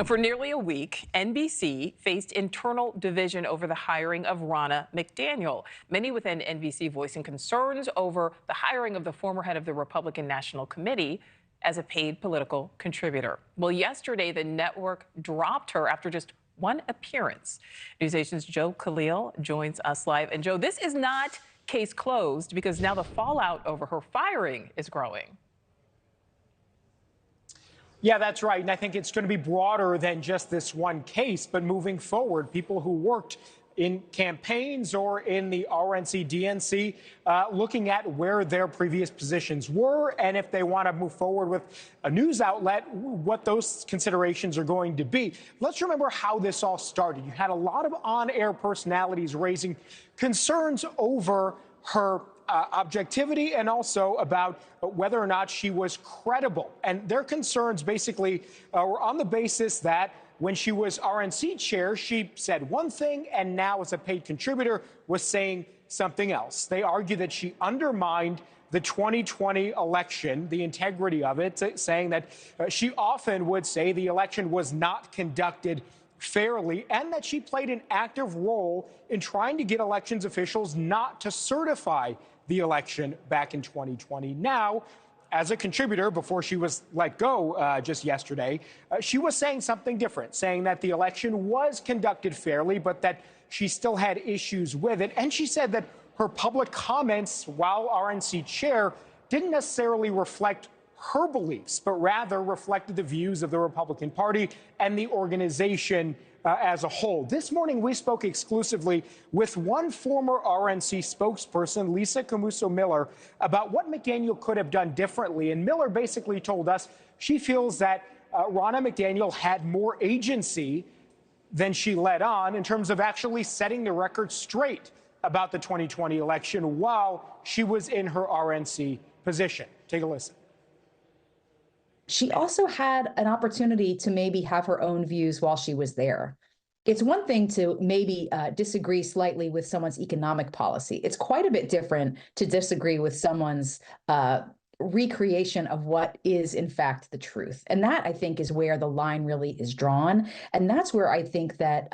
For nearly a week, NBC faced internal division over the hiring of Ronna McDaniel. Many within NBC voicing concerns over the hiring of the former head of the Republican National Committee as a paid political contributor. Well, yesterday, the network dropped her after just one appearance. NewsNation's Khalil joins us live. And Joe, this is not case closed because now the fallout over her firing is growing. Yeah, that's right. And I think it's going to be broader than just this one case. But moving forward, people who worked in campaigns or in the RNC, DNC, looking at where their previous positions were and if they want to move forward with a news outlet, what those considerations are going to be. Let's remember how this all started. You had a lot of on-air personalities raising concerns over her objectivity and also about whether or not she was credible. And their concerns basically were on the basis that when she was RNC chair, she said one thing and now as a paid contributor was saying something else. They argue that she undermined the 2020 election, the integrity of it, saying that she often would say the election was not conducted fairly and that she played an active role in trying to get elections officials not to certify the election back in 2020. Now, as a contributor, before she was let go just yesterday, she was saying something different, saying that the election was conducted fairly, but that she still had issues with it. And she said that her public comments while RNC chair didn't necessarily reflect her beliefs, but rather reflected the views of the Republican Party and the organization as a whole. This morning, we spoke exclusively with one former RNC spokesperson, Lisa Camuso-Miller, about what McDaniel could have done differently. And Miller basically told us she feels that Ronna McDaniel had more agency than she let on in terms of actually setting the record straight about the 2020 election while she was in her RNC position. Take a listen. She also had an opportunity to maybe have her own views while she was there. It's one thing to maybe disagree slightly with someone's economic policy. It's quite a bit different to disagree with someone's recreation of what is in fact the truth. And that, I think, is where the line really is drawn. And that's where I think that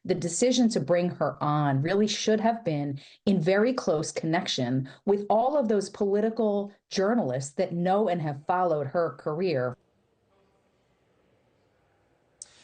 the decision to bring her on really should have been in very close connection with all of those political journalists that know and have followed her career.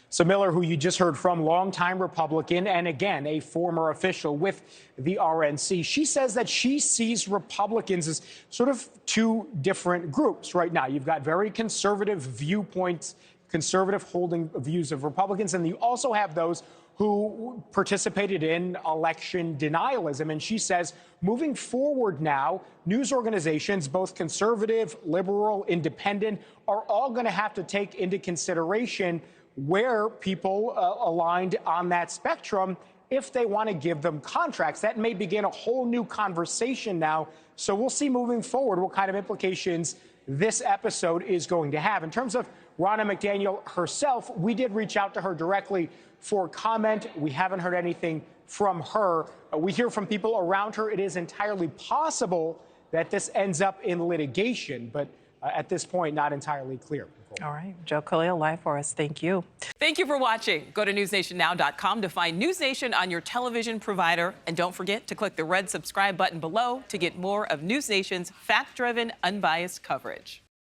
So Miller, who you just heard from, longtime Republican and again, a former official with the RNC, she says that she sees Republicans as sort of two different groups right now. You've got very conservative viewpoints, conservative holding views of Republicans, and you also have those who participated in election denialism. And she says moving forward now, news organizations, both conservative, liberal, independent, are all going to have to take into consideration where people aligned on that spectrum if they want to give them contracts. That may begin a whole new conversation now. So we'll see moving forward what kind of implications this episode is going to have. In terms of Ronna McDaniel herself, we did reach out to her directly for comment. We haven't heard anything from her. We hear from people around her. It is entirely possible that this ends up in litigation, but at this point, not entirely clear. All right. Khalil, live for us. Thank you. Thank you for watching. Go to newsnationnow.com to find News Nation on your television provider. And don't forget to click the red subscribe button below to get more of News Nation's fact-driven, unbiased coverage.